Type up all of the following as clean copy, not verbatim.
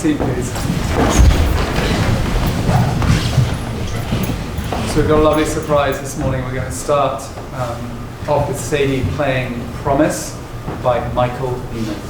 seat, please. So we've got a lovely surprise this morning. We're going to start off with Sadie playing Promise by Michael Nyman.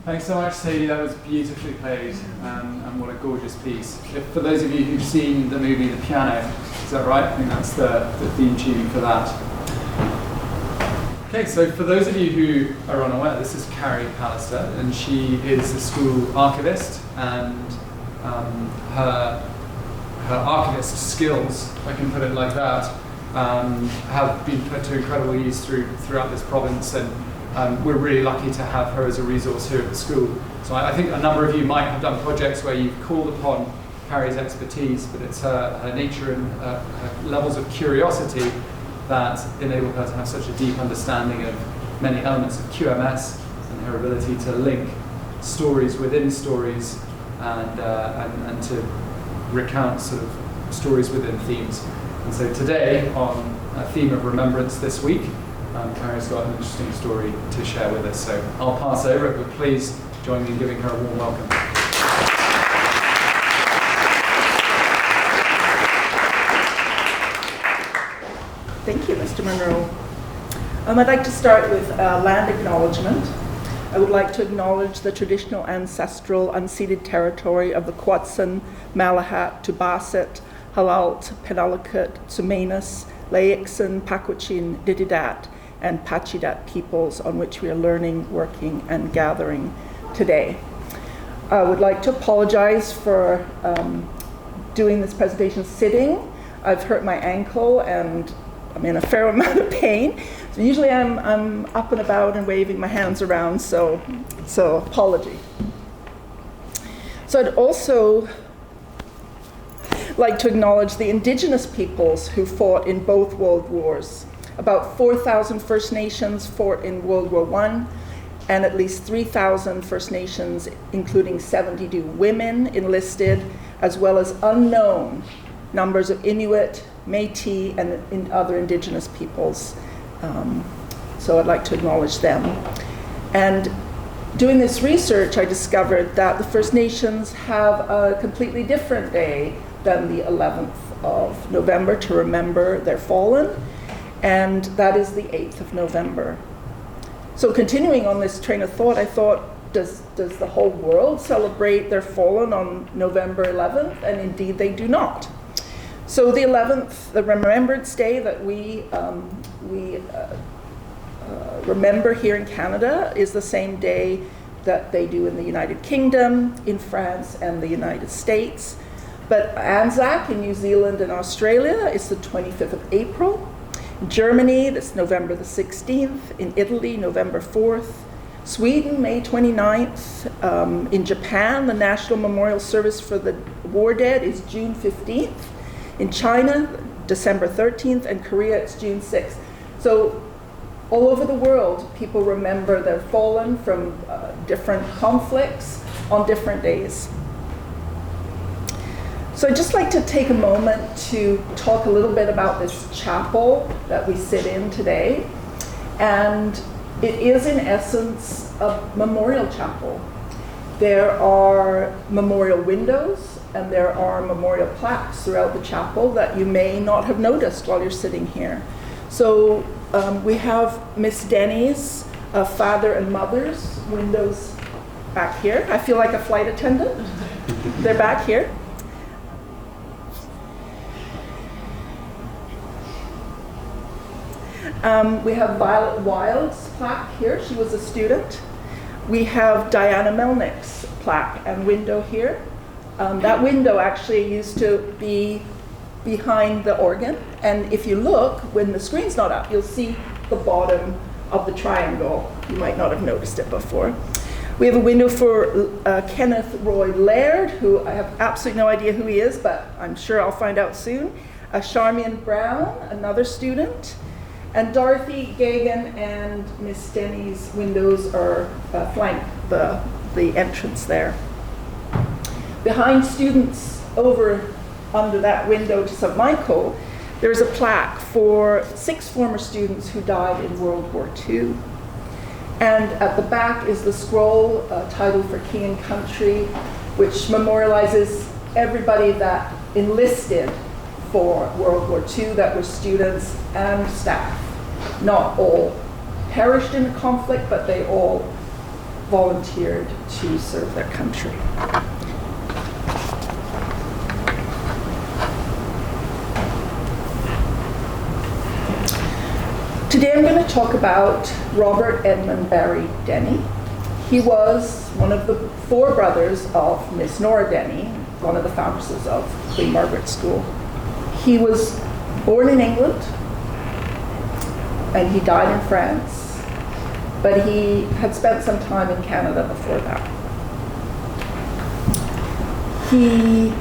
Thanks so much, Sadie. That was beautifully played, and what a gorgeous piece. For those of you who've seen the movie The Piano, is that right? I think that's the theme tune for that. Okay, so for those of you who are unaware, this is Carrie Pallister, and she is a school archivist, and her archivist skills, if I can put it like that, have been put to incredible use throughout this province, and we're really lucky to have her as a resource here at the school. So I think a number of you might have done projects where you've called upon Carrie's expertise, but it's her nature and her levels of curiosity that enable her to have such a deep understanding of many elements of QMS, and her ability to link stories within stories and to recount sort of stories within themes. And so today, on a theme of remembrance this week, Carrie's got an interesting story to share with us. So I'll pass over it, but please join me in giving her a warm welcome. Thank you, Mr. Monroe. I'd like to start with land acknowledgement. I would like to acknowledge the traditional ancestral unceded territory of the Quw'utsun, Malahat, Tubaset, Halalt, Penelakut, Tsumenis, Laixin, Pakwachin, Dididat, and Pachidat peoples on which we are learning, working, and gathering today. I would like to apologize for doing this presentation sitting. I've hurt my ankle and I'm in a fair amount of pain. So usually I'm up and about and waving my hands around, so apology. So I'd also like to acknowledge the Indigenous peoples who fought in both World Wars. About 4,000 First Nations fought in World War I, and at least 3,000 First Nations, including 72 women enlisted, as well as unknown numbers of Inuit, Métis, and other Indigenous peoples. So I'd like to acknowledge them. And doing this research, I discovered that the First Nations have a completely different day than the 11th of November to remember their fallen, and that is the 8th of November. So continuing on this train of thought, I thought, does the whole world celebrate their fallen on November 11th? And indeed they do not. So the 11th, the Remembrance Day that we remember here in Canada, is the same day that they do in the United Kingdom, in France, and the United States. But Anzac in New Zealand and Australia is the 25th of April. In Germany, that's November the 16th. In Italy, November 4th. Sweden, May 29th. In Japan, the National Memorial Service for the War Dead is June 15th. In China, December 13th. And Korea, it's June 6th. So all over the world, people remember their fallen from different conflicts on different days. So I'd just like to take a moment to talk a little bit about this chapel that we sit in today. And it is, in essence, a memorial chapel. There are memorial windows and there are memorial plaques throughout the chapel that you may not have noticed while you're sitting here. So we have Miss Denny's father and mother's windows back here. I feel like a flight attendant. They're back here. We have Violet Wild's plaque here. She was a student. We have Diana Melnick's plaque and window here. That window actually used to be behind the organ. And if you look, when the screen's not up, you'll see the bottom of the triangle. You might not have noticed it before. We have a window for Kenneth Roy Laird, who I have absolutely no idea who he is, but I'm sure I'll find out soon. Charmian Brown, another student. And Dorothy Gagan and Miss Denny's windows are flank the entrance there. Behind students, over under that window to St. Michael, there's a plaque for 6 former students who died in World War II. And at the back is the scroll titled For King and Country, which memorializes everybody that enlisted for World War II that were students and staff. Not all perished in the conflict, but they all volunteered to serve their country. Today I'm going to talk about Robert Edmund Barry Denny. He was one of the 4 brothers of Miss Nora Denny, one of the foundresses of Queen Margaret School. He was born in England, and he died in France, but he had spent some time in Canada before that. He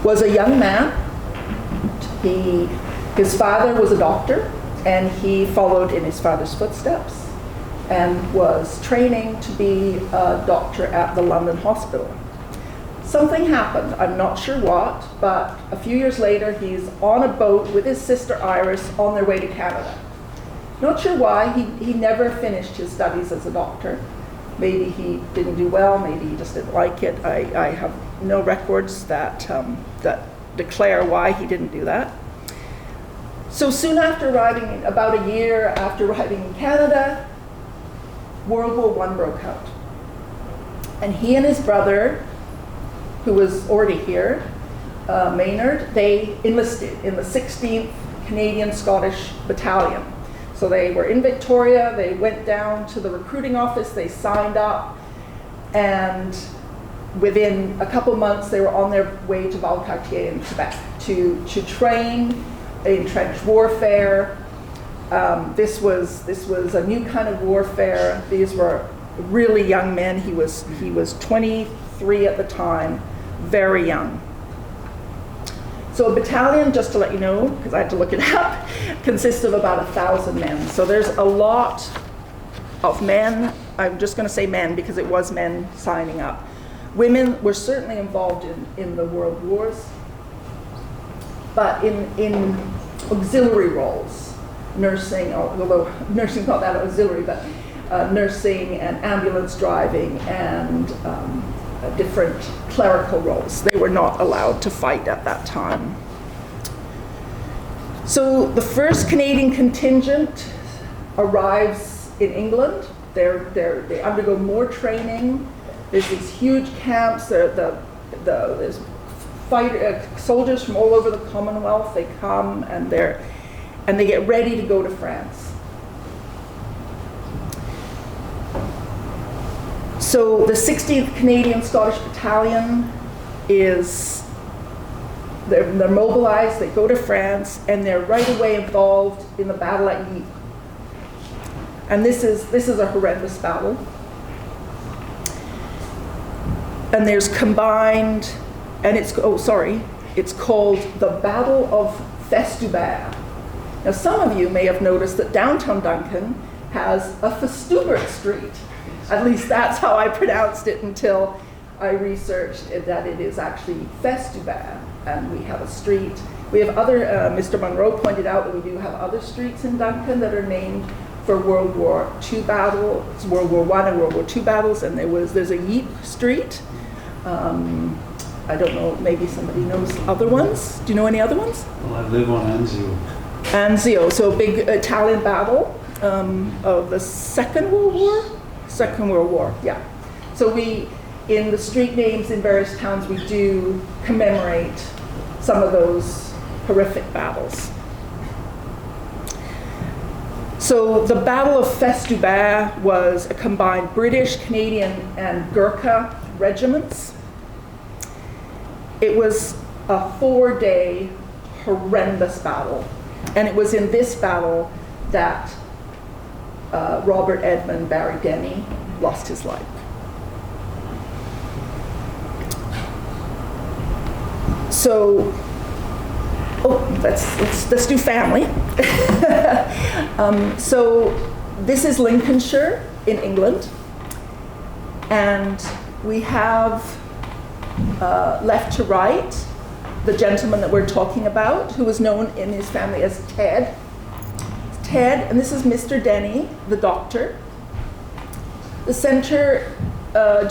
was a young man. His father was a doctor, and he followed in his father's footsteps and was training to be a doctor at the London Hospital. Something happened, I'm not sure what, but a few years later he's on a boat with his sister Iris on their way to Canada. Not sure why, he never finished his studies as a doctor. Maybe he didn't do well, maybe he just didn't like it. I have no records that declare why he didn't do that. So soon after arriving, about a year after arriving in Canada, World War I broke out. And he and his brother, who was already here, Maynard, they enlisted in the 16th Canadian Scottish Battalion. So they were in Victoria, they went down to the recruiting office, they signed up, and within a couple months they were on their way to Valcartier in Quebec to train in trench warfare. This was a new kind of warfare. These were really young men. He was 23 at the time, very young. So a battalion, just to let you know, because I had to look it up, consists of about 1,000 men. So there's a lot of men I'm just going to say men because it was men signing up. Women were certainly involved in the world wars, but in auxiliary roles, nursing, although nursing not that auxiliary, but nursing and ambulance driving and different clerical roles. They were not allowed to fight at that time. So the first Canadian contingent arrives in England. They undergo more training. There's these huge camps. There's soldiers from all over the Commonwealth. They come and they get ready to go to France. So the 60th Canadian Scottish Battalion they're mobilized, they go to France, and they're right away involved in the battle at Ypres. And this is a horrendous battle. And there's combined, and it's called the Battle of Festubert. Now some of you may have noticed that downtown Duncan has a Festubert Street. At least that's how I pronounced it until I researched that it is actually Festubert. And we have a street. We have other, Mr. Munro pointed out that we do have other streets in Duncan that are named for World War II battles, World War I and World War II battles, and there's a Ypres Street. I don't know, maybe somebody knows other ones. Do you know any other ones? Well, I live on Anzio. Anzio, so a big Italian battle of the Second World War? Second World War, yeah. So in the street names in various towns, we do commemorate some of those horrific battles. So the Battle of Festubert was a combined British, Canadian, and Gurkha regiments. It was a 4-day horrendous battle. And it was in this battle that Robert Edmund Barry Denny lost his life. So, let's do family. So this is Lincolnshire in England, and we have left to right the gentleman that we're talking about, who was known in his family as Ted. Ted, and this is Mr. Denny, the doctor. The center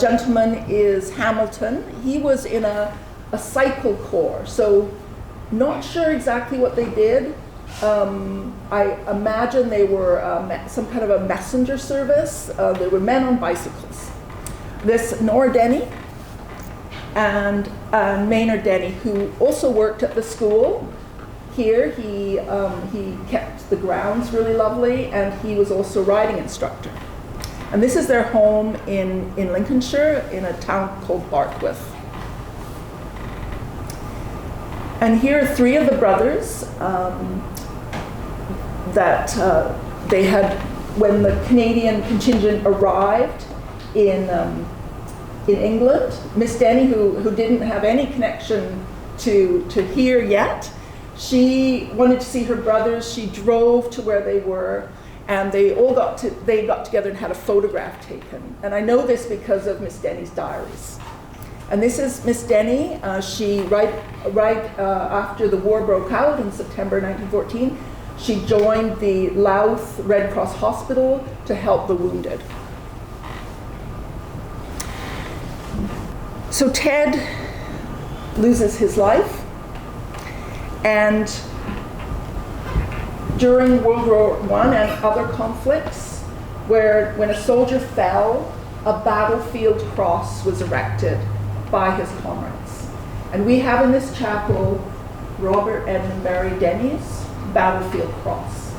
gentleman is Hamilton. He was in a cycle corps, so not sure exactly what they did. I imagine they were some kind of a messenger service. They were men on bicycles. This Nora Denny and Maynard Denny, who also worked at the school here. He kept the grounds really lovely, and he was also a riding instructor. And this is their home in Lincolnshire, in a town called Barkwith. And here are 3 of the brothers that they had when the Canadian contingent arrived in England. Miss Denny, who didn't have any connection to here yet, she wanted to see her brothers. She drove to where they were, and they got together and had a photograph taken. And I know this because of Miss Denny's diaries. And this is Miss Denny. She right after the war broke out in September 1914, she joined the Louth Red Cross Hospital to help the wounded. So Ted loses his life, and during World War I and other conflicts, when a soldier fell, a battlefield cross was erected by his comrades. And we have in this chapel Robert Edmund Barry Denny's battlefield cross.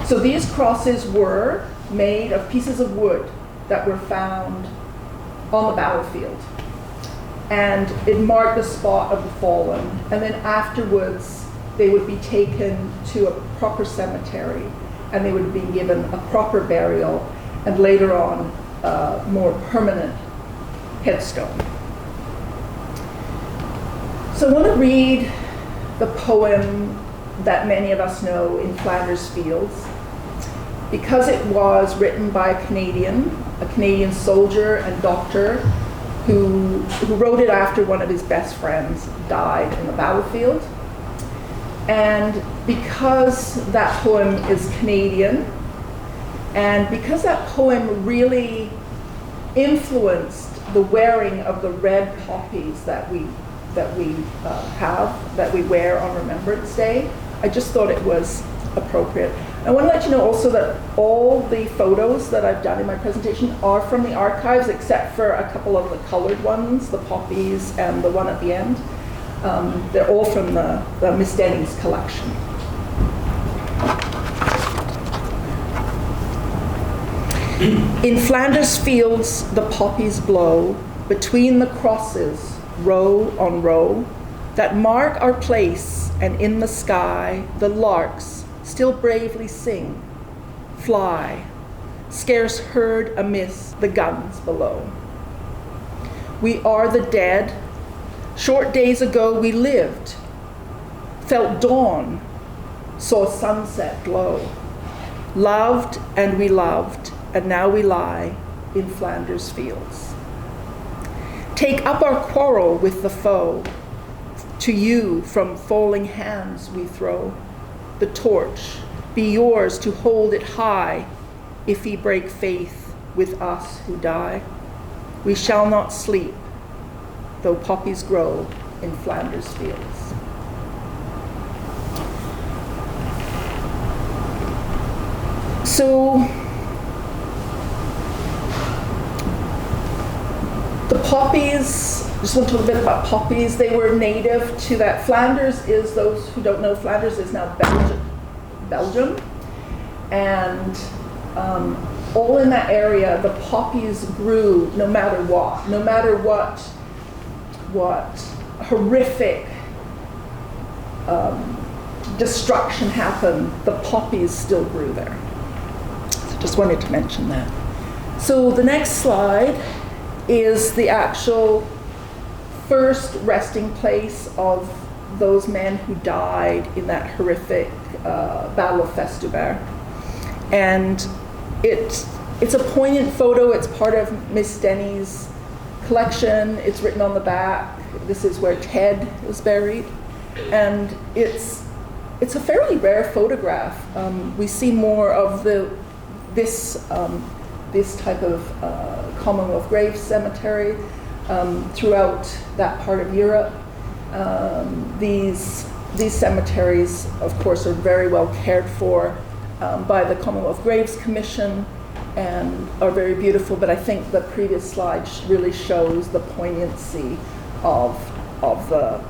So these crosses were made of pieces of wood that were found on the battlefield. And it marked the spot of the fallen. And then afterwards, they would be taken to a proper cemetery, and they would be given a proper burial, and later on, a more permanent headstone. So I want to read the poem that many of us know, In Flanders Fields. because it was written by a Canadian soldier and doctor who wrote it after one of his best friends died in the battlefield. And because that poem is Canadian, and because that poem really influenced the wearing of the red poppies that we wear on Remembrance Day, I just thought it was appropriate. I want to let you know also that all the photos that I've done in my presentation are from the archives, except for a couple of the colored ones, the poppies and the one at the end. They're all from the Miss Denny's collection. In Flanders fields the poppies blow, between the crosses, row on row, that mark our place, and in the sky the larks still bravely sing, fly, scarce heard amiss the guns below. We are the dead. Short days ago we lived, felt dawn, saw sunset glow, loved and we loved, and now we lie in Flanders fields. Take up our quarrel with the foe, to you from falling hands we throw. The torch be yours to hold it high, if ye break faith with us who die. We shall not sleep, though poppies grow in Flanders fields. So, the poppies, just want to talk a bit about poppies. They were native to that. Flanders is, those who don't know, Flanders is now Belgium. And all in that area, the poppies grew no matter what. No matter what horrific destruction happened, the poppies still grew there. So just wanted to mention that. So the next slide is the actual first resting place of those men who died in that horrific Battle of Festubert. And it's a poignant photo. It's part of Miss Denny's collection. It's written on the back. This is where Ted is buried. And it's a fairly rare photograph. We see more of this type of Commonwealth Grave Cemetery throughout that part of Europe. These cemeteries, of course, are very well cared for by the Commonwealth Graves Commission and are very beautiful, but I think the previous slide really shows the poignancy of the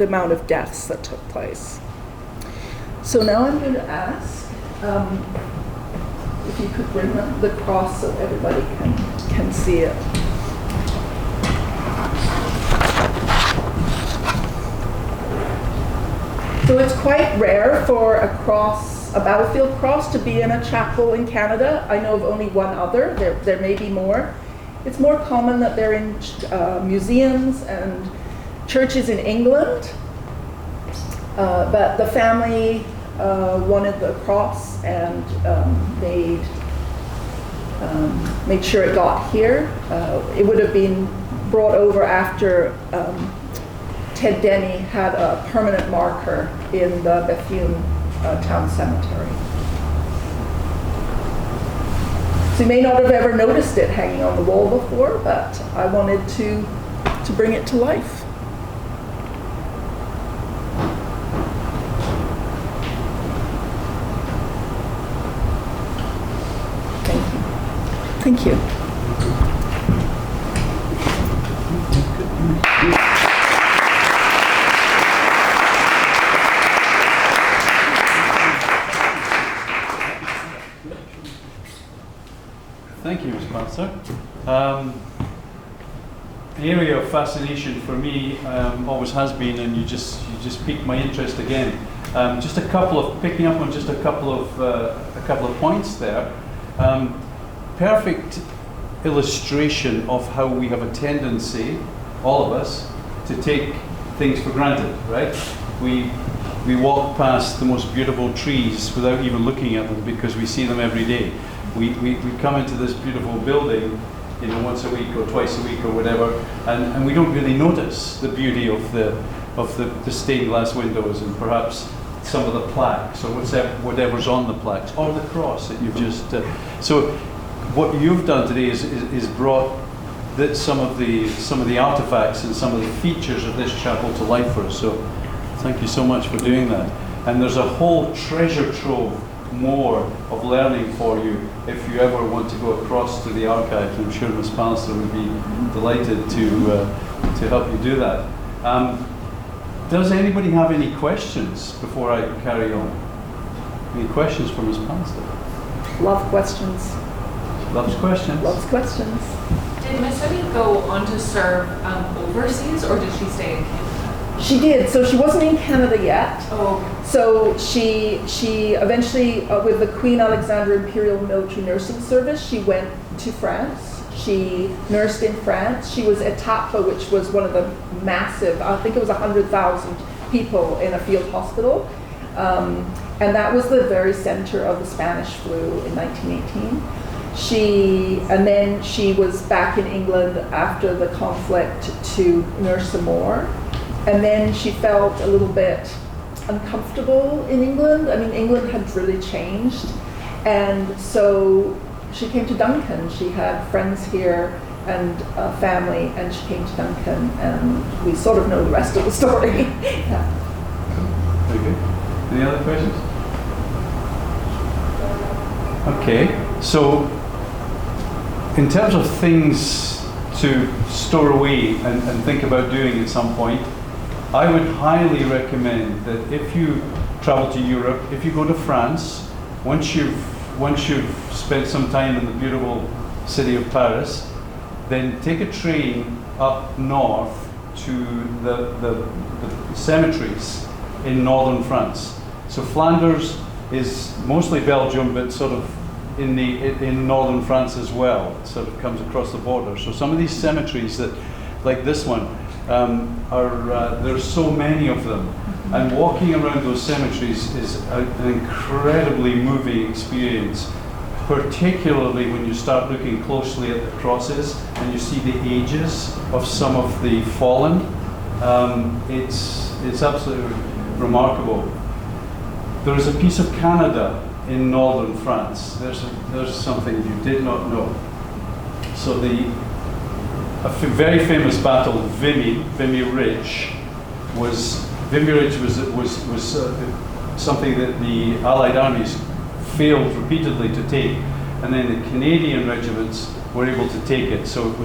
amount of deaths that took place. So now I'm going to ask if you could bring the cross so everybody can see it. So it's quite rare for a battlefield cross to be in a chapel in Canada. I know of only one other. There may be more. It's more common that they're in museums and churches in England. But the family wanted the cross and made sure it got here. It would have been brought over after Ted Denny had a permanent marker in the Bethune Town Cemetery. So you may not have ever noticed it hanging on the wall before, but I wanted to bring it to life. Thank you. Thank you, Ms. Mather. An area of fascination for me always has been, and you just piqued my interest again. Picking up on just a couple of points there. Perfect illustration of how we have a tendency, all of us, to take things for granted, right? We we walk past the most beautiful trees without even looking at them because we see them every day. We come into this beautiful building, you know, once a week or twice a week or whatever, and we don't really notice the beauty of the stained glass windows and perhaps some of the plaques or whatever's on the plaques or the cross that you've just. So what you've done today is brought some of the artifacts and some of the features of this chapel to life for us. So thank you so much for doing that. And there's a whole treasure trove more of learning for you if you ever want to go across to the archives. I'm sure Ms. Pallister would be delighted to help you do that. Does anybody have any questions before I carry on? Any questions for Ms. Pallister? Love questions. Loves questions. Loves questions. Did Miss Eddy go on to serve overseas, or did she stay in Canada? She did. So she wasn't in Canada yet. Oh, okay. So she eventually, with the Queen Alexandra Imperial Military Nursing Service, she went to France. She nursed in France. She was at Tapa, which was one of the massive, I think it was 100,000 people in a field hospital. And that was the very center of the Spanish flu in 1918. And then she was back in England after the conflict to nurse some more. And then she felt a little bit uncomfortable in England. I mean, England had really changed. And so she came to Duncan. She had friends here and family, and she came to Duncan, and we sort of know the rest of the story. Yeah. Very good. Any other questions? Okay, so in terms of things to store away and think about doing at some point, I would highly recommend that if you travel to Europe, if you go to France, once you've spent some time in the beautiful city of Paris, then take a train up north to the cemeteries in northern France. So Flanders is mostly Belgium, but sort of in northern France as well. It sort of comes across the border. So some of these cemeteries that, like this one, there's so many of them. And walking around those cemeteries is an incredibly moving experience, particularly when you start looking closely at the crosses and you see the ages of some of the fallen. It's absolutely remarkable. There is a piece of Canada in northern France. There's something you did not know. So a very famous battle, Vimy Ridge, was something that the Allied armies failed repeatedly to take, and then the Canadian regiments were able to take it. So it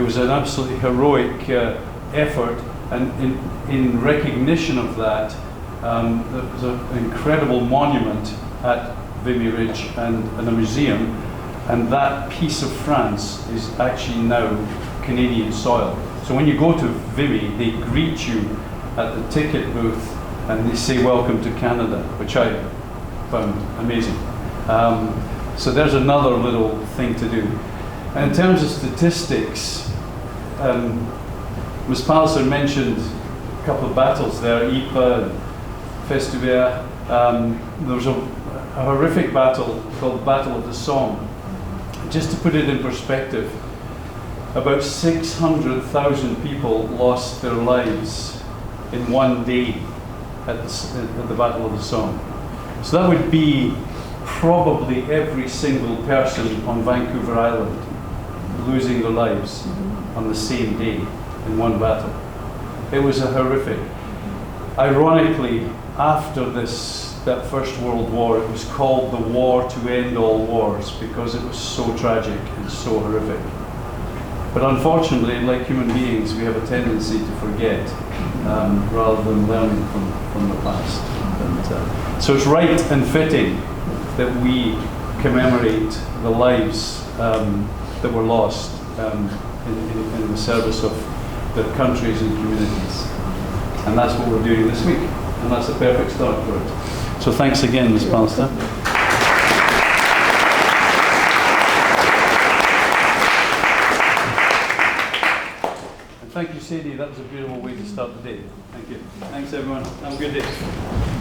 was an absolutely heroic effort, and in recognition of that, there was an incredible monument at Vimy Ridge and a museum, and that piece of France is actually now Canadian soil. So when you go to Vimy, they greet you at the ticket booth and they say welcome to Canada, which I found amazing. So there's another little thing to do. And in terms of statistics, Ms. Pallister mentioned a couple of battles there, Ypres and Festubert. There was a horrific battle called the Battle of the Somme. Just to put it in perspective, about 600,000 people lost their lives in one day at the Battle of the Somme. So that would be probably every single person on Vancouver Island losing their lives on the same day in one battle. It was a horrific. Ironically, after that First World War, it was called the War to End All Wars because it was so tragic and so horrific. But unfortunately, like human beings, we have a tendency to forget rather than learning from the past. So it's right and fitting that we commemorate the lives that were lost in the service of the countries and communities. And that's what we're doing this week. And that's a perfect start for it. So thanks again, Ms. Pallister. And thank you, Sadie, that was a beautiful way to start the day. Thank you. Thanks everyone. Have a good day.